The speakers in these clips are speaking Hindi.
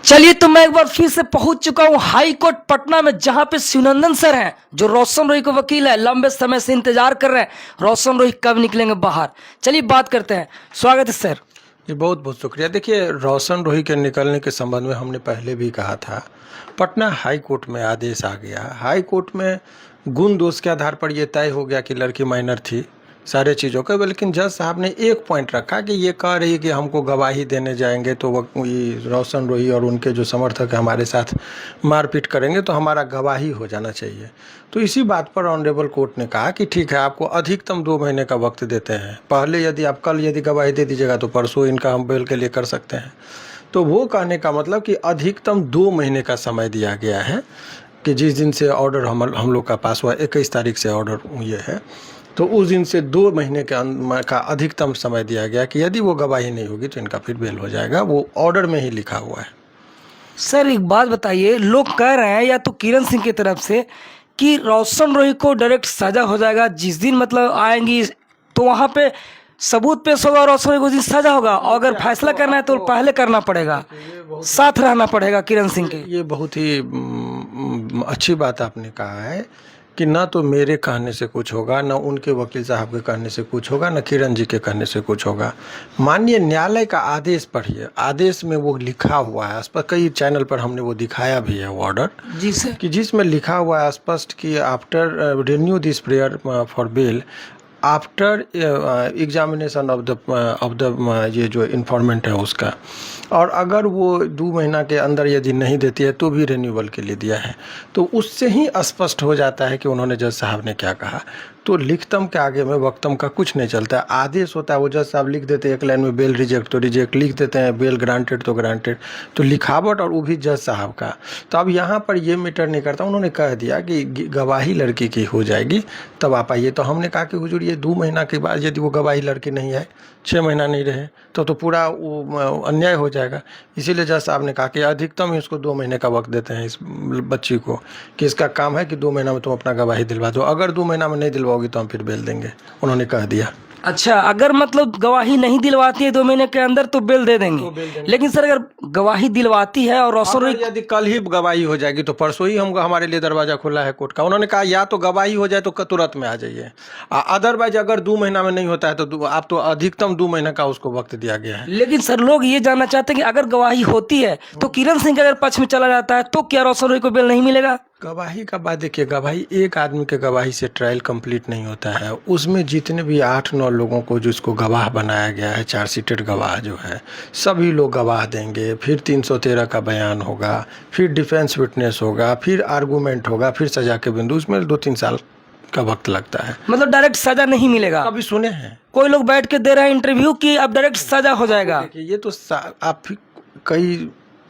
चलिए तो मैं एक बार फिर से पहुंच चुका हूं हाई कोर्ट पटना में, जहां पे शिवनंदन सर हैं जो रोशन रोही के वकील है। लंबे समय से इंतजार कर रहे हैं रोशन रोही कब निकलेंगे बाहर। चलिए बात करते हैं। स्वागत है सर। जी बहुत बहुत शुक्रिया। देखिए, रोशन रोही के निकलने के संबंध में हमने पहले भी कहा था, पटना हाई कोर्ट में आदेश आ गया। हाई कोर्ट में गुण दोष के आधार पर यह तय हो गया कि लड़की माइनर थी सारे चीज़ों का, लेकिन जज साहब ने एक पॉइंट रखा कि ये कह रही कि हमको गवाही देने जाएंगे तो ये रोशन रोही और उनके जो समर्थक हमारे साथ मारपीट करेंगे तो हमारा गवाही हो जाना चाहिए। तो इसी बात पर ऑनरेबल कोर्ट ने कहा कि ठीक है, आपको अधिकतम 2 महीने का वक्त देते हैं। पहले यदि आप कल यदि गवाही दे दीजिएगा तो परसों इनका हम बेल के लिए कर सकते हैं। तो वो कहने का मतलब कि अधिकतम 2 महीने का समय दिया गया है कि जिस दिन से ऑर्डर हम लोग का पास हुआ, 21 तारीख से ऑर्डर ये है, तो उस दिन से 2 महीने का अधिकतम समय दिया गया कि यदि वो गवाही नहीं होगी तो इनका फिर बेल हो जाएगा। वो ऑर्डर में ही लिखा हुआ है। सर एक बात बताइए, लोग कह रहे हैं या तो किरण सिंह की तरफ से कि रोशन रोही को डायरेक्ट सजा हो जाएगा जिस दिन मतलब आएंगी, तो वहां पे सबूत पेश होगा और रोशन रोही को उस दिन सजा होगा, और अगर फैसला करना है तो पहले करना पड़ेगा, साथ रहना पड़ेगा किरण सिंह के। ये बहुत ही अच्छी बात आपने कहा है कि ना तो मेरे कहने से कुछ होगा, ना उनके वकील साहब के कहने से कुछ होगा, ना किरण जी के कहने से कुछ होगा। माननीय न्यायालय का आदेश पढ़िए, आदेश में वो लिखा हुआ है स्पष्ट, कई चैनल पर हमने वो दिखाया भी है वो ऑर्डर जी सर, कि जिसमें लिखा हुआ है स्पष्ट कि after renew this prayer for bail after examination of the ये जो इन्फॉर्मेंट है उसका, और अगर वो 2 महीना के अंदर यदि नहीं देती है तो भी रिन्यूअल के लिए दिया है। तो उससे ही स्पष्ट हो जाता है कि उन्होंने जज साहब ने क्या कहा। तो लिखतम के आगे में वक्तम का कुछ नहीं चलता है। आदेश होता है, वो जज साहब लिख देते हैं एक लाइन में बेल रिजेक्ट तो रिजेक्ट, लिख देते हैं बेल ग्रांटेड तो ग्रांटेड। तो लिखावट और वो भी जज साहब का। तो अब यहाँ पर ये मैटर नहीं करता, उन्होंने कह दिया कि गवाही लड़की की हो जाएगी तब आप आइए। तो हमने कहा कि हुजूर ये 2 महीना के बाद यदि वो गवाही लड़की नहीं है, 6 महीना नहीं रहे तो पूरा वो अन्याय हो जाएगा। इसीलिए जज साहब ने कहा कि अधिकतम इसको 2 महीने का वक्त देते हैं इस बच्ची को, कि इसका काम है कि 2 महीना में तुम अपना गवाही दिलवा दो, अगर 2 महीना में नहीं दिलवाओगी तो हम फिर बेल देंगे, उन्होंने कह दिया। अच्छा, अगर मतलब गवाही नहीं दिलवाती है 2 महीने के अंदर तो बेल दे देंगे। लेकिन सर अगर गवाही दिलवाती है और रोशन रोही, यदि कल ही गवाही हो जाएगी तो परसों ही हमारे लिए दरवाजा खुला है कोर्ट का। उन्होंने कहा या तो गवाही हो जाए तो तुरंत में आ जाइए, अदरवाइज अगर 2 महीना में नहीं होता है तो आप तो अधिकतम 2 महीने का उसको वक्त दिया गया है। लेकिन सर लोग ये जानना चाहते हैं कि अगर गवाही होती है तो किरण सिंह के अगर पक्ष में चला जाता है तो क्या रोशन रोही को बेल नहीं मिलेगा? गवाही का बात देखिए, गवाही एक आदमी के गवाही से ट्रायल कंप्लीट नहीं होता है। उसमें जितने भी 8-9 लोगों को जिसको गवाह बनाया गया है, चार्जशीटेड गवाह जो है, सभी लोग गवाह देंगे, फिर 313 का बयान होगा, फिर डिफेंस विटनेस होगा, फिर आर्गूमेंट होगा, फिर सजा के बिंदु, उसमें 2-3 साल का वक्त लगता है। मतलब डायरेक्ट सजा नहीं मिलेगा? कभी सुने हैं कोई लोग बैठ के दे रहे हैं इंटरव्यू कि अब डायरेक्ट सजा हो जाएगा? देखिए, ये तो आप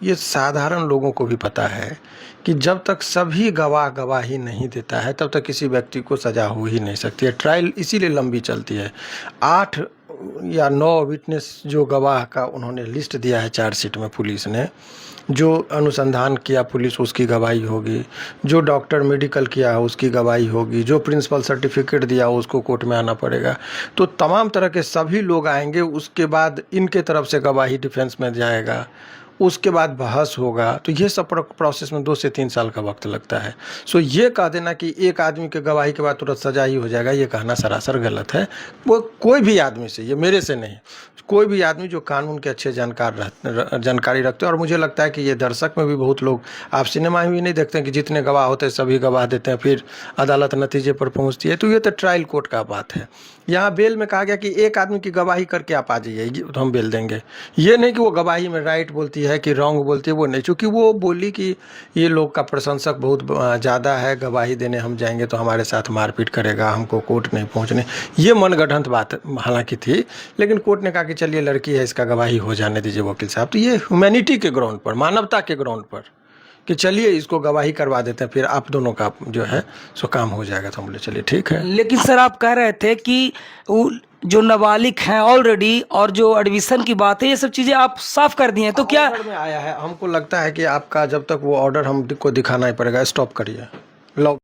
ये साधारण लोगों को भी पता है कि जब तक सभी गवाह गवाही नहीं देता है तब तक किसी व्यक्ति को सजा हो ही नहीं सकती है। ट्रायल इसीलिए लंबी चलती है। 8 या 9 विटनेस जो गवाह का उन्होंने लिस्ट दिया है चार्जशीट में, पुलिस ने जो अनुसंधान किया पुलिस उसकी गवाही होगी, जो डॉक्टर मेडिकल किया उसकी गवाही होगी, जो प्रिंसिपल सर्टिफिकेट दिया उसको कोर्ट में आना पड़ेगा। तो तमाम तरह के सभी लोग आएंगे, उसके बाद इनके तरफ से गवाही डिफेंस में जाएगा, उसके बाद बहस होगा। तो ये सब प्रोसेस में 2 से 3 साल का वक्त लगता है। सो ये कह देना कि एक आदमी के गवाही के बाद तुरंत सजा ही हो जाएगा, ये कहना सरासर गलत है। वो कोई भी आदमी से, ये मेरे से नहीं, कोई भी आदमी जो कानून के अच्छे जानकारी रखते हैं, और मुझे लगता है कि ये दर्शक में भी बहुत लोग, आप सिनेमा में भी नहीं देखते हैं कि जितने गवाह होते हैं सभी गवाह देते हैं, फिर अदालत नतीजे पर पहुँचती है। तो ये तो ट्रायल कोर्ट का बात है। यहाँ बेल में कहा गया कि एक आदमी की गवाही करके आप आ जाइए तो हम बेल देंगे। ये नहीं कि वो गवाही में राइट बोलती है कि रॉन्ग बोलती है, वो नहीं। चूँकि वो बोली कि ये लोग का प्रशंसक बहुत ज़्यादा है, गवाही देने हम जाएंगे तो हमारे साथ मारपीट करेगा, हमको कोर्ट नहीं पहुँचने, ये मनगढ़ंत बात हालांकि थी। लेकिन कोर्ट ने कहा कि चलिए लड़की है, इसका गवाही हो जाने दीजिए वकील साहब। तो ये ह्यूमैनिटी के ग्राउंड पर, मानवता के ग्राउंड पर कि चलिए इसको गवाही करवा देते हैं, फिर आप दोनों का जो है सो काम हो जाएगा। तो हम बोले चलिए ठीक है। लेकिन सर आप कह रहे थे कि जो नाबालिग हैं ऑलरेडी और जो एडमिशन की बात है, ये सब चीजें आप साफ कर दी हैं, तो क्या ऑर्डर में आया है? हमको लगता है कि आपका जब तक वो ऑर्डर हमको दिखाना ही पड़ेगा। स्टॉप करिए, लो।